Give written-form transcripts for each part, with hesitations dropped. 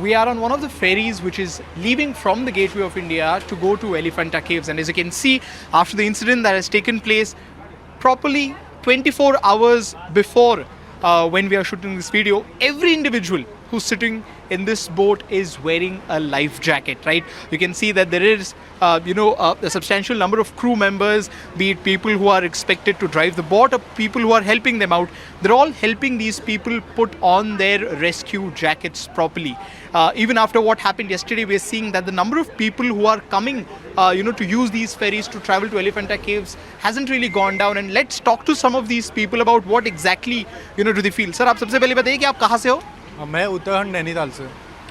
we are on one of the ferries which is leaving from the Gateway of India to go to Elephanta Caves. And as you can see, after the incident that has taken place properly 24 hours before when we are shooting this video, every individual who's sitting in this boat is wearing a life jacket, right? You can see that there is, a substantial number of crew members, be it people who are expected to drive the boat or people who are helping them out. They're all helping these people put on their rescue jackets properly. Even after what happened yesterday, we're seeing that the number of people who are coming, to use these ferries to travel to Elephanta Caves hasn't really gone down. And let's talk to some of these people about what exactly, do they feel. Sir, आप सबसे पहले बताइए कि आप कहाँ से हो? मैं उत्तराखंड नैनीताल से।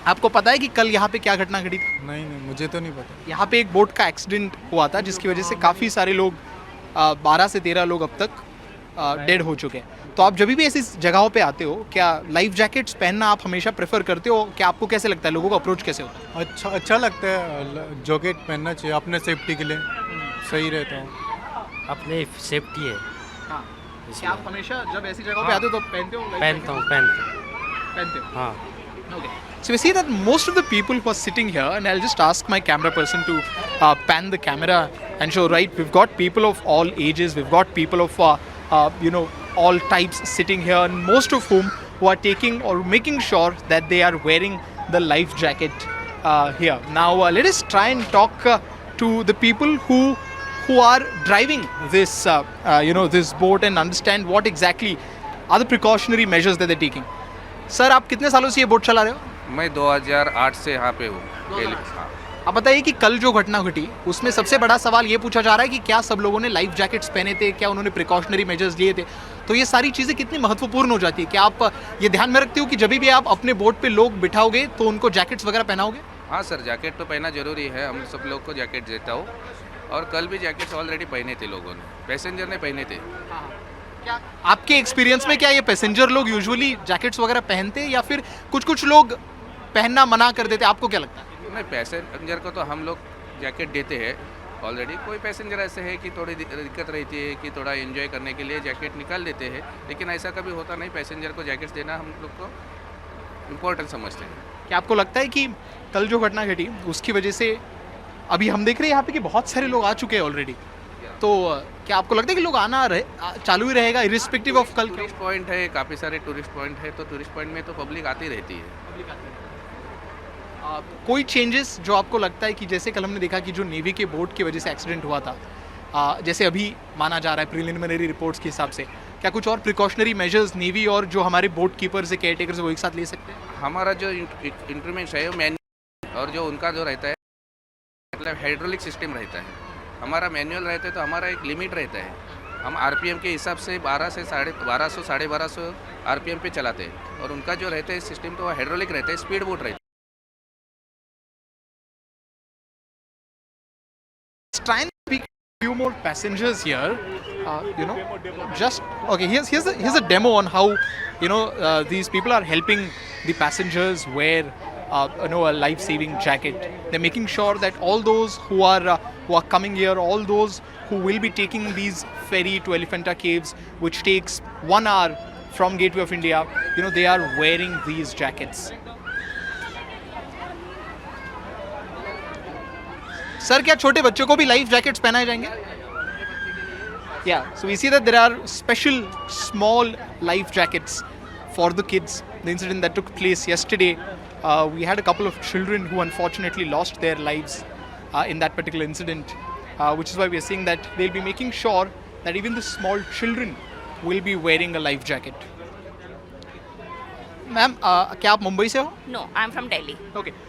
आपको पता है कि कल यहाँ पे क्या घटना घटी थी? नहीं मुझे तो नहीं पता। यहाँ पे एक बोट का एक्सीडेंट हुआ था जिसकी वजह से काफ़ी सारे लोग 12 से 13 लोग अब तक डेड हो चुके हैं। तो आप जब भी ऐसी जगहों पे आते हो, क्या लाइफ जैकेट्स पहनना आप हमेशा प्रेफर करते हो? क्या आपको कैसे लगता है, लोगों का अप्रोच कैसे होता है? अच्छा लगता है, जैकेट पहनना चाहिए अपने सेफ्टी के लिए, सही रहता है। अपनी सेफ्टी है। हाँ, क्या आप हमेशा जब ऐसी जगहों पे आते हो तो पहनते हो? पहनता हूँ। हाँ। Okay. So we see that most of the people who are sitting here, and I'll just ask my camera person to pan the camera and show, right, we've got people of all ages, we've got people of, all types sitting here, and most of whom who are taking or making sure that they are wearing the life jacket here. Now, let us try and talk to the people who are driving this, this boat and understand what exactly are the precautionary measures that they're taking. Sir, आप कितने सालों से ये boat चला रहे हो? मैं 2008 से यहाँ पे हूँ। आप बताइए कि कल जो घटना घटी उसमें सबसे बड़ा सवाल ये पूछा जा रहा है कि क्या सब लोगों ने लाइफ जैकेट्स पहने थे, क्या उन्होंने प्रिकॉशनरी मेजर्स लिए थे? तो ये सारी चीज़ें कितनी महत्वपूर्ण हो जाती है? क्या आप ये ध्यान में रखते हो कि जब भी आप अपने बोट पे लोग बिठाओगे तो उनको जैकेट्स वगैरह पहनाओगे? हाँ सर, जैकेट तो पहना जरूरी है, हम सब लोग को जैकेट देता हूँ। और कल भी जैकेट्स ऑलरेडी पहने थे लोगों ने, पैसेंजर ने पहने थे। क्या आपके एक्सपीरियंस में क्या ये पैसेंजर लोग यूजुअली जैकेट्स वगैरह पहनते हैं या फिर कुछ लोग पहनना मना कर देते? आपको क्या लगता है? नहीं, पैसेंजर को तो हम लोग जैकेट देते हैं ऑलरेडी। कोई पैसेंजर ऐसे है कि थोड़ी दिक्कत रहती है कि थोड़ा एंजॉय करने के लिए जैकेट निकाल देते हैं, लेकिन ऐसा कभी होता नहीं। पैसेंजर को जैकेट्स देना हम लोग को इम्पोर्टेंट समझते हैं। क्या आपको लगता है कि कल जो घटना घटी उसकी वजह से अभी हम देख रहे हैं यहाँ पे कि बहुत सारे लोग आ चुके हैं ऑलरेडी, तो क्या आपको लगता है कि लोग आना चालू ही रहेगा इरिस्पेक्टिव ऑफ कल? टूरिस्ट पॉइंट है, काफ़ी सारे टूरिस्ट पॉइंट है, तो टूरिस्ट पॉइंट में तो पब्लिक आती रहती है। कोई चेंजेस जो आपको लगता है कि जैसे कल हमने देखा कि जो नेवी के बोट की वजह से एक्सीडेंट हुआ था, जैसे अभी माना जा रहा है प्रिलिमिनरी रिपोर्ट्स के हिसाब से, क्या कुछ और प्रिकॉशनरी मेजर्स नेवी और जो हमारे बोट कीपर्स है, केयर टेकर्स है, वो एक साथ ले सकते हैं? हमारा जो इंस्ट्रूमेंट्स है वो मैनुअल, और जो उनका जो रहता है मतलब हाइड्रोलिक सिस्टम रहता है। हमारा मैनुअल रहता है तो हमारा एक लिमिट रहता है, हम आरपीएम के हिसाब से 12 से 1250 1250 आरपीएम पे चलाते हैं, और उनका जो रहता है सिस्टम तो हाइड्रोलिक रहता है, स्पीड बोट रहता है। Try and speak a few more passengers here. Just okay. Here's a demo on how these people are helping the passengers wear a life-saving jacket. They're making sure that all those who are coming here, all those who will be taking these ferry to Elephanta Caves, which takes 1 hour from Gateway of India, they are wearing these jackets. Sir, क्या छोटे बच्चों को भी life jackets पहनाए जाएंगे? Yeah, so we see that there are special small life jackets for the kids. The incident that took place yesterday, we had a couple of children who unfortunately lost their lives in that particular incident, which is why we are saying that they'll be making sure that even the small children will be wearing a life jacket. Ma'am, क्या आप मुंबई से हो? No, I'm from Delhi. Okay.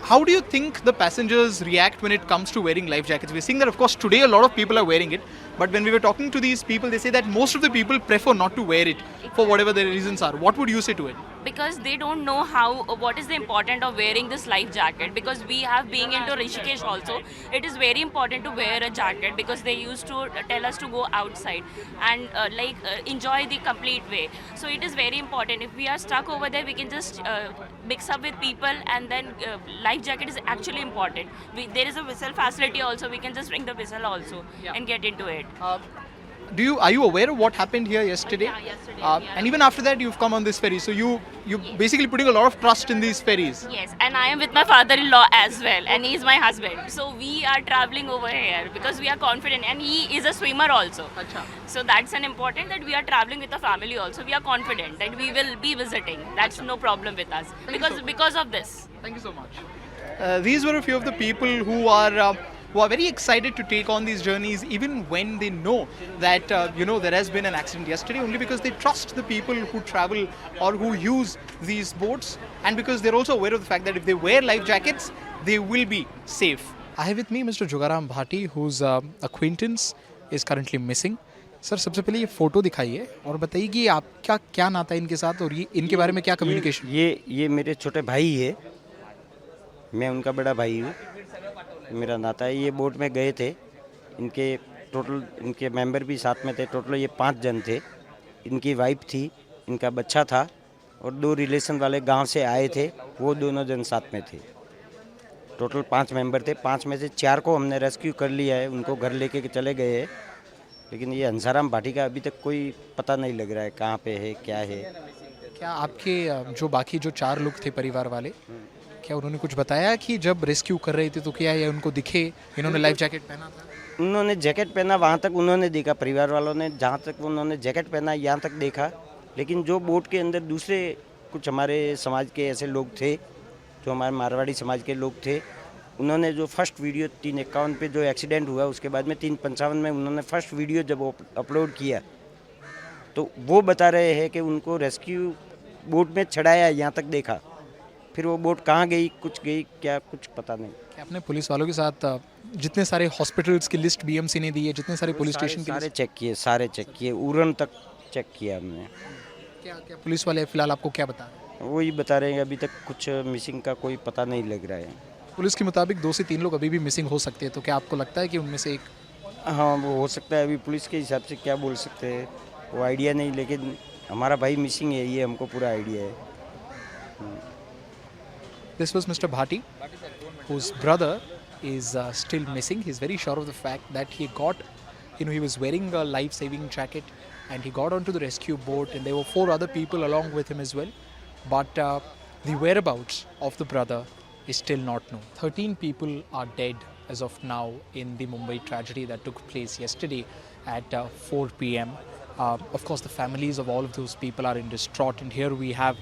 How do you think the passengers react when it comes to wearing life jackets? We're seeing that, of course, today a lot of people are wearing it. But when we were talking to these people, they say that most of the people prefer not to wear it for whatever their reasons are. What would you say to it? Because they don't know what is the importance of wearing this life jacket. Because we have being into Rishikesh also, it is very important to wear a jacket because they used to tell us to go outside and enjoy the complete way. So it is very important. If we are stuck over there, we can just mix up with people, and then life jacket is actually important. There is a whistle facility also. We can just bring the whistle also and get into it. are you aware of what happened here yesterday? Yeah, yesterday, yeah. And even after that, you've come on this ferry. So you basically putting a lot of trust in these ferries. Yes, and I am with my father-in-law as well, and he is my husband. So we are traveling over here because we are confident, and he is a swimmer also. Acha. So that's an important that we are traveling with the family also. We are confident that we will be visiting. That's no problem with us because of this. Thank you so much. These were a few of the people who are very excited to take on these journeys, even when they know that there has been an accident yesterday, only because they trust the people who travel or who use these boats, and because they're also aware of the fact that if they wear life jackets, they will be safe. I have with me Mr. Jogaram Bhati, whose acquaintance is currently missing. Sir, सबसे पहले ये photo दिखाइए और बताइए कि आपका क्या नाता है इनके साथ और ये इनके बारे में क्या कम्युनिकेशन? ये मेरे छोटे भाई है, मैं उनका बड़ा भाई हूँ, मेरा नाता है। ये बोट में गए थे, इनके मेंबर भी साथ में थे। टोटल ये 5 जन थे। इनकी वाइफ थी, इनका बच्चा था और 2 रिलेशन वाले गांव से आए थे, वो दोनों जन साथ में थे। टोटल 5 मेंबर थे। 5 में से 4 को हमने रेस्क्यू कर लिया है, उनको घर लेके चले गए हैं। लेकिन ये हंसाराम भाटी का अभी तक कोई पता नहीं लग रहा है, कहाँ पे है, क्या है। क्या आपके जो बाकी जो 4 लोग थे परिवार वाले, क्या उन्होंने कुछ बताया कि जब रेस्क्यू कर रहे थे तो क्या ये उनको दिखे इन्होंने लाइफ जैकेट पहना था? उन्होंने जैकेट पहना, वहाँ तक उन्होंने देखा, परिवार वालों ने जहाँ तक उन्होंने जैकेट पहना यहाँ तक देखा। लेकिन जो बोट के अंदर दूसरे कुछ हमारे समाज के ऐसे लोग थे, जो हमारे मारवाड़ी समाज के लोग थे, उन्होंने जो फर्स्ट वीडियो 351 पे जो एक्सीडेंट हुआ, उसके बाद में 355 में उन्होंने फर्स्ट वीडियो जब अपलोड किया, तो वो बता रहे हैं कि उनको रेस्क्यू बोट में चढ़ाया, यहाँ तक देखा। फिर वो बोट कहाँ गई, कुछ गई क्या, कुछ पता नहीं। क्या आपने पुलिस वालों के साथ जितने सारे हॉस्पिटल्स की लिस्ट बीएमसी ने दी है, जितने सारे पुलिस स्टेशन की सारे चेक किए, उरन तक चेक किया हमने। क्या क्या पुलिस वाले फिलहाल आपको क्या बता रहे हैं? वही बता रहे हैं अभी तक कुछ मिसिंग का कोई पता नहीं लग रहा है। पुलिस के मुताबिक 2 से 3 लोग अभी भी मिसिंग हो सकते हैं, तो क्या आपको लगता है कि उनमें से एक? हाँ, वो हो सकता है। अभी पुलिस के हिसाब से क्या बोल सकते हैं वो आइडिया नहीं, लेकिन हमारा भाई मिसिंग है, ये हमको पूरा आइडिया है। This was Mr. Bhati, whose brother is still missing. He's very sure of the fact that he was wearing a life-saving jacket and he got onto the rescue boat, and there were 4 other people along with him as well. But the whereabouts of the brother is still not known. 13 people are dead as of now in the Mumbai tragedy that took place yesterday at 4 p.m. Of course, the families of all of those people are in distraught, and here we have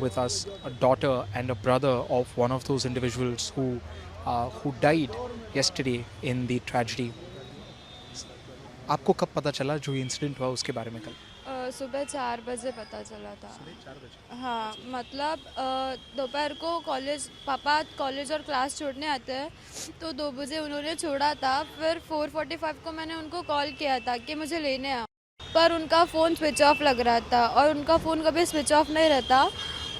with us a daughter and a brother of one of those individuals who died yesterday in the tragedy. आपको कब पता चला जो incident हुआ उसके बारे में? कल सुबह 4 बजे पता चला था। हाँ, मतलब दोपहर को पापा कॉलेज और क्लास छोड़ने आते हैं, तो 2 बजे उन्होंने छोड़ा था। फिर 4:45 को मैंने उनको कॉल किया था कि मुझे लेने आओ, पर उनका फ़ोन स्विच ऑफ लग रहा था और उनका फ़ोन कभी स्विच ऑफ नहीं रहता।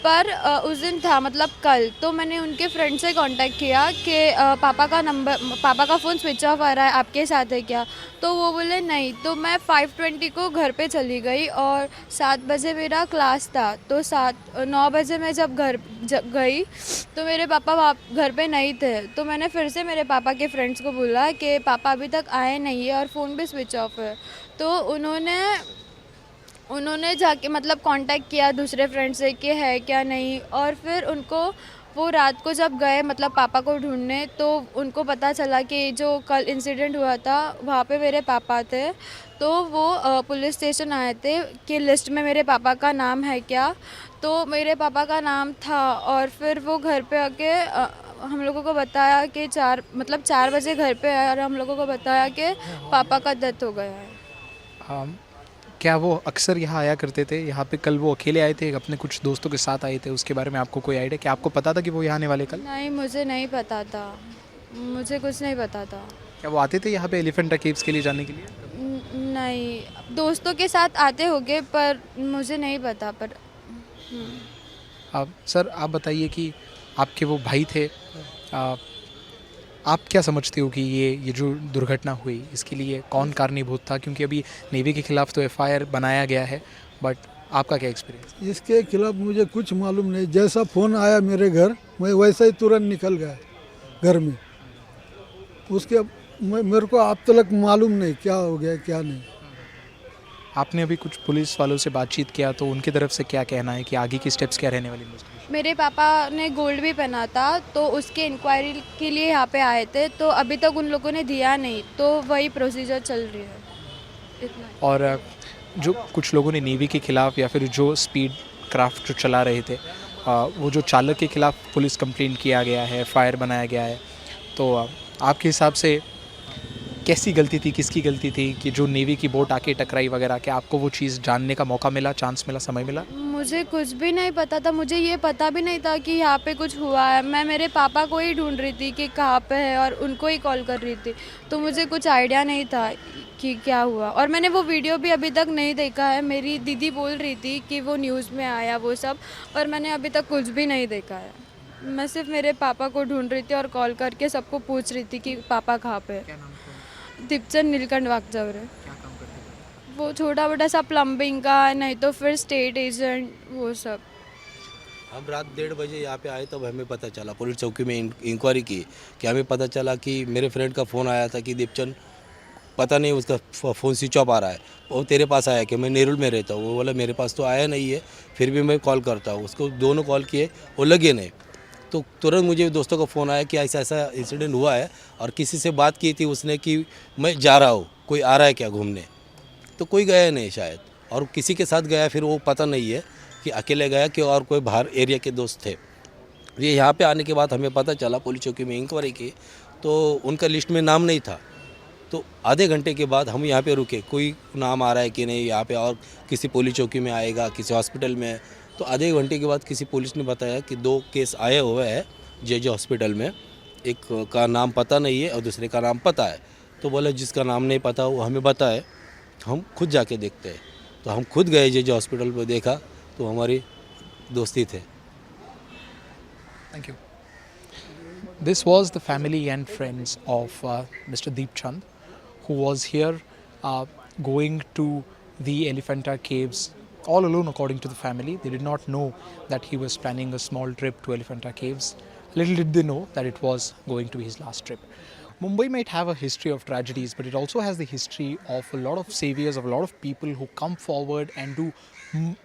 पर उस दिन था, मतलब कल, तो मैंने उनके फ्रेंड से कांटेक्ट किया कि पापा का फ़ोन स्विच ऑफ आ रहा है, आपके साथ है क्या? तो वो बोले नहीं। तो मैं 5:20 को घर पे चली गई और 7 बजे मेरा क्लास था। तो 9 बजे मैं जब घर गई तो मेरे पापा घर पे नहीं थे। तो मैंने फिर से मेरे पापा के फ्रेंड्स को बोला कि पापा अभी तक आए नहीं है और फ़ोन भी स्विच ऑफ है। तो उन्होंने जाके मतलब कांटेक्ट किया दूसरे फ्रेंड से कि है क्या नहीं, और फिर वो रात को जब गए मतलब पापा को ढूंढने, तो उनको पता चला कि जो कल इंसिडेंट हुआ था वहाँ पे मेरे पापा थे। तो वो पुलिस स्टेशन आए थे कि लिस्ट में मेरे पापा का नाम है क्या, तो मेरे पापा का नाम था। और फिर वो घर पे आके हम लोगों को बताया कि 4 बजे घर पे आया और हम लोगों को बताया कि पापा का डेथ हो गया है। क्या वो अक्सर यहाँ आया करते थे? यहाँ पे कल वो अकेले आए थे, अपने कुछ दोस्तों के साथ आए थे, उसके बारे में आपको कोई आइडिया? क्या आपको पता था कि वो यहाँ आने वाले कल? नहीं, मुझे नहीं पता था, मुझे कुछ नहीं पता था। क्या वो आते थे यहाँ पे एलिफेंटा केव्स के लिए जाने के लिए? नहीं, दोस्तों के साथ आते होंगे पर मुझे नहीं पता। पर सर, आप बताइए कि आपके वो भाई थे, आप क्या समझते हो कि ये जो दुर्घटना हुई इसके लिए कौन कारणीभूत था? क्योंकि अभी नेवी के खिलाफ तो एफआईआर बनाया गया है, बट आपका क्या एक्सपीरियंस? इसके खिलाफ मुझे कुछ मालूम नहीं। जैसा फ़ोन आया मेरे घर, मैं वैसा ही तुरंत निकल गया घर में। उसके मेरे को अब तक मालूम नहीं क्या हो गया क्या नहीं। आपने अभी कुछ पुलिस वालों से बातचीत किया तो उनकी तरफ से क्या कहना है कि आगे की स्टेप्स क्या रहने वाली इन्वेस्टिगेशन? मेरे पापा ने गोल्ड भी पहना था, तो उसके इंक्वायरी के लिए यहाँ पे आए थे, तो अभी तक उन लोगों ने दिया नहीं, तो वही प्रोसीजर चल रही है, इतना ही। और जो कुछ लोगों ने नेवी के खिलाफ या फिर जो स्पीड क्राफ्ट जो चला रहे थे वो जो चालक के खिलाफ पुलिस कंप्लेंट किया गया है, फायर बनाया गया है, तो आपके हिसाब से कैसी गलती थी, किसकी गलती थी कि जो नेवी की बोट आके टकराई वगैरह? क्या आपको वो चीज़ जानने का मौका मिला, चांस मिला, समय मिला? मुझे कुछ भी नहीं पता था, मुझे ये पता भी नहीं था कि यहाँ पे कुछ हुआ है। मैं मेरे पापा को ही ढूंढ रही थी कि कहाँ पे है, और उनको ही कॉल कर रही थी, तो मुझे कुछ आइडिया नहीं था कि क्या हुआ। और मैंने वो वीडियो भी अभी तक नहीं देखा है। मेरी दीदी बोल रही थी कि वो न्यूज़ में आया वो सब, और मैंने अभी तक कुछ भी नहीं देखा है। मैं सिर्फ मेरे पापा को ढूंढ रही थी और कॉल करके सबको पूछ रही थी कि पापा कहाँ पे है। दीपचंद नीलकंठ वागचौरे। वो छोटा मोटा सा प्लम्बिंग का, नहीं तो फिर स्टेट एजेंट, वो सब। हम रात 1:30 बजे यहाँ पे आए तब हमें पता चला, पुलिस चौकी में इंक्वायरी की कि हमें पता चला कि मेरे फ्रेंड का फ़ोन आया था कि दीपचंद, पता नहीं उसका फ़ोन स्विच ऑफ आ रहा है, वो तेरे पास आया कि मैं नेरुल में रहता हूँ। वो बोला मेरे पास तो आया नहीं है, फिर भी मैं कॉल करता हूँ। उसको दोनों कॉल किए, वो लगे नहीं, तो तुरंत मुझे दोस्तों का फ़ोन आया कि ऐसा ऐसा इंसिडेंट हुआ है, और किसी से बात की थी उसने कि मैं जा रहा हूँ, कोई आ रहा है क्या घूमने, तो कोई गया नहीं शायद, और किसी के साथ गया फिर वो पता नहीं है कि अकेले गया कि और कोई बाहर एरिया के दोस्त थे। ये यहाँ पे आने के बाद हमें पता चला, पुलिस चौकी में इंक्वायरी की तो उनका लिस्ट में नाम नहीं था। तो आधे घंटे के बाद हम यहाँ पे रुके, कोई नाम आ रहा है कि नहीं यहाँ पे, और किसी पुलिस चौकी में आएगा, किसी हॉस्पिटल में। तो आधे घंटे के बाद किसी पुलिस ने बताया कि 2 केस आए हुए हैं जे हॉस्पिटल में, एक का नाम पता नहीं है और दूसरे का नाम पता है। तो बोले जिसका नाम नहीं पता वो हमें बताए, हम खुद जाके देखते हैं। तो हम खुद गए जे हॉस्पिटल पर, देखा तो हमारी दोस्ती थे। Thank you. This was the family and friends of Mr. Deepchand, who was here going to the Elephanta Caves all alone, according to the family. They did not know that he was planning a small trip to Elephanta Caves. Little did they know that it was going to be his last trip. Mumbai might have a history of tragedies, but it also has the history of a lot of saviors, of a lot of people who come forward and do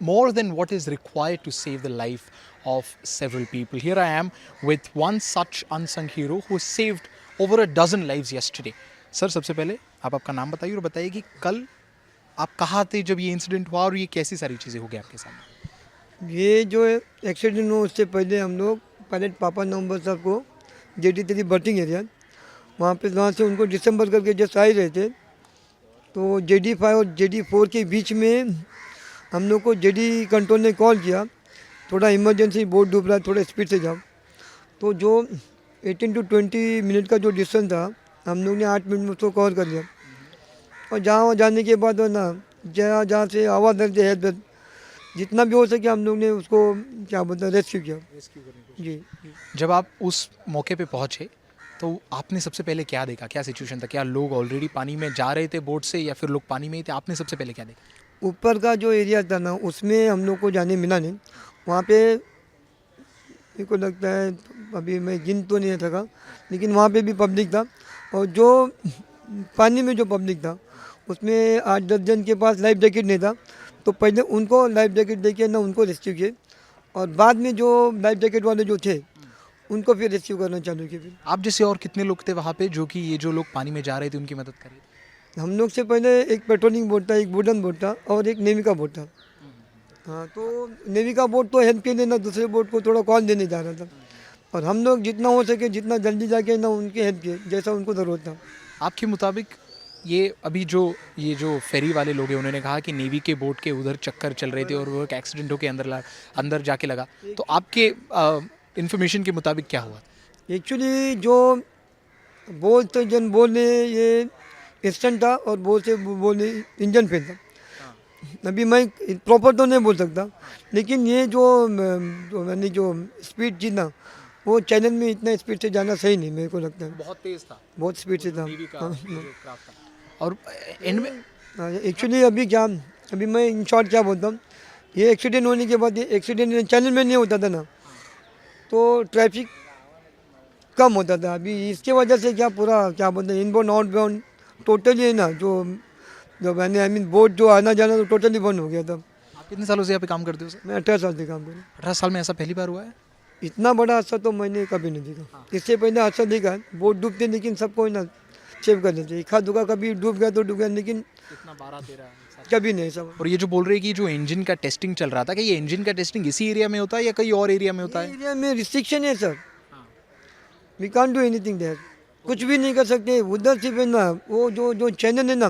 more than what is required to save the life of several people. Here I am with one such unsung hero who saved over a dozen lives yesterday. Sir, सबसे पहले आप आपका नाम बताइए और बताइए कि कल आप कहाँ थे जब ये इंसिडेंट हुआ और ये कैसी सारी चीज़ें हो गई आपके सामने? ये जो एक्सीडेंट हुआ उससे पहले हम लोग पायलट पापा नवंबर साहब को JD3 बर्थिंग एरिया, वहाँ से उनको दिसंबर करके जस्ट आ ही रहे थे, तो JD5 और JD4 के बीच में हम लोग को JD कंट्रोल ने कॉल किया, थोड़ा इमरजेंसी बोट डूब रहा है, थोड़ा स्पीड से जाओ। तो जो 18 to 20 मिनट का जो डिस्टेंस था, हम लोग ने 8 मिनट में उसको कवर कर लिया। और जहाँ जाने के बाद ना, जहाँ से आवाज़ दर्ज है, जितना भी हो सके हम लोग ने उसको क्या बोलते हैं रेस्क्यू किया। जी। जब आप उस मौके पे पहुँचे तो आपने सबसे पहले क्या देखा? क्या सिचुएशन था? क्या लोग ऑलरेडी पानी में जा रहे थे बोट से या फिर लोग पानी में ही थे? आपने सबसे पहले क्या देखा? ऊपर का जो एरिया था ना, उसमें हम लोग को जाने मिला नहीं। वहाँ पे मेरे को लगता है, अभी मैं गिन तो नहीं सका, लेकिन वहाँ पे भी पब्लिक था, और जो पानी में जो पब्लिक था उसमें 8-10 जन के पास लाइफ जैकेट नहीं था, तो पहले उनको लाइफ जैकेट देके ना उनको रेस्क्यू किए, और बाद में जो लाइफ जैकेट वाले जो थे उनको फिर रेस्क्यू करना चालू किया। फिर आप जैसे और कितने लोग थे वहाँ पे जो कि ये जो लोग पानी में जा रहे थे उनकी मदद कर रहे थे? हम लोग से पहले एक पेट्रोलिंग बोट था, एक वुडन बोट था, और एक नेवी का बोट था। हाँ, तो नेवी का बोट तो हेल्प के लिए ना दूसरे बोट को थोड़ा कॉल देने जा रहा था, और हम लोग जितना हो सके जितना जल्दी जाके ना उनकी हेल्प किए जैसा उनको ज़रूरत था। आपके मुताबिक ये अभी ये जो फेरी वाले लोग हैं, उन्होंने कहा कि नेवी के बोट के उधर चक्कर चल रहे थे और वो एक एक्सीडेंट होकर अंदर जाके लगा, तो आपके इन्फॉर्मेशन के मुताबिक क्या हुआ? एक्चुअली जो बोलते जन बोले ये इंस्टेंट था, और बोल से बोले इंजन फेल था। अभी मैं प्रॉपर तो नहीं बोल सकता, लेकिन ये जो मैंने जो स्पीड थी ना, वो चैनल में इतना स्पीड से जाना सही नहीं, मेरे को लगता है। बहुत तेज था, बहुत स्पीड से था। और एंड में एक्चुअली अभी मैं इन शॉर्ट क्या बोलता हूँ, ये एक्सीडेंट होने के बाद, ये एक्सीडेंट चैनल में नहीं होता था ना, तो ट्रैफिक कम होता था। अभी इसके वजह से क्या पूरा क्या बोलते हैं, इनबाउंड आउटबाउंड टोटली है ना, जो जब मैंने आई मीन बोट जो आना जाना तो टोटली बंद हो गया था। आप कितने सालों से यहाँ पे काम करते हो सर? मैं 18 साल से काम करूँ। 18 साल में ऐसा पहली बार हुआ है? इतना बड़ा हादसा तो मैंने कभी नहीं देखा। इससे पहले हादसा देखा, बोट डूबते लेकिन सबको ना सेव कर देते, एक हाथ दुखा, कभी डूब गया तो डूब गया, लेकिन इतना 12-13 कभी नहीं सब। और ये जो बोल रहे हैं कि जो इंजन का टेस्टिंग चल रहा था, कि ये इंजन का टेस्टिंग इसी एरिया में होता है या कहीं और एरिया में होता है? एरिया में रिस्ट्रिक्शन है sir, we can't do anything there, कुछ भी नहीं कर सकते। उधर सिर्फ है ना वो जो चैनल है ना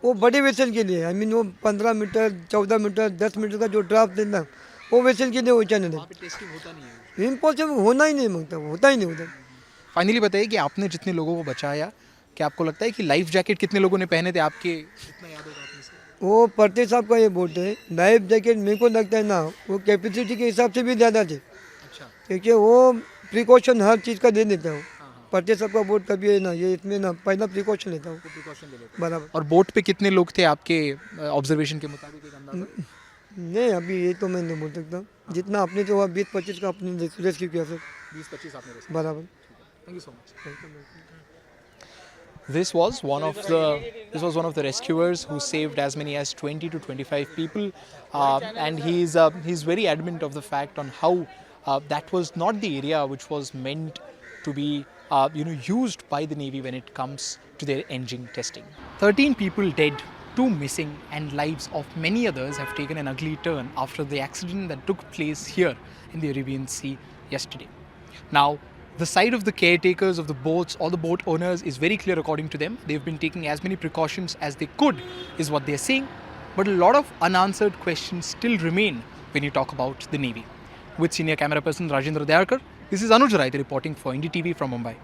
वो बड़े वेसल के लिए, आई मीन वो 15 मीटर 14 मीटर 10 मीटर का जो ड्राफ्ट है ना वो वेसल के लिए वो चैनल है। टेस्टिंग होता नहीं है। इम्पॉसिबल, होना ही नहीं मांगता, होता ही नहीं उधर। फाइनली बताइए कि आपने जितने लोगों को बचाया, क्या आपको लगता है कि लाइफ जैकेट कितने लोगों ने पहने थे आपके? कितना याद होगा आपने से? वो पर्टे साहब का ये बोट है, लाइफ जैकेट मेरे को लगता है ना वो कैपेसिटी के हिसाब से भी ज़्यादा थे, अच्छा। क्योंकि वो प्रिकॉशन हर चीज़ का दे देता है। पर्टे साहब का बोट कभी है ना ये इसमें ना पहला प्रिकॉशन लेता हूँ बराबर। और बोट पे कितने लोग थे आपके ऑब्जर्वेशन के मुताबिक, एक अंदाजा? नहीं अभी ये तो मैं नहीं बोल सकता, जितना आपने जो 20-25 का अपने रेस्क्यू किया सर। 20-25 आपने बराबर। Thank you so much. This was one of the rescuers who saved as many as 20 to 25 people, and he's very adamant of the fact on how that was not the area which was meant to be used by the Navy when it comes to their engine testing. 13 people dead, 2 missing, and lives of many others have taken an ugly turn after the accident that took place here in the Arabian Sea yesterday. Now, the side of the caretakers of the boats or the boat owners is very clear according to them. They've been taking as many precautions as they could, is what they're saying. But a lot of unanswered questions still remain when you talk about the Navy. With senior camera person Rajendra Dayarkar, this is Anuj Rai reporting for NDTV from Mumbai.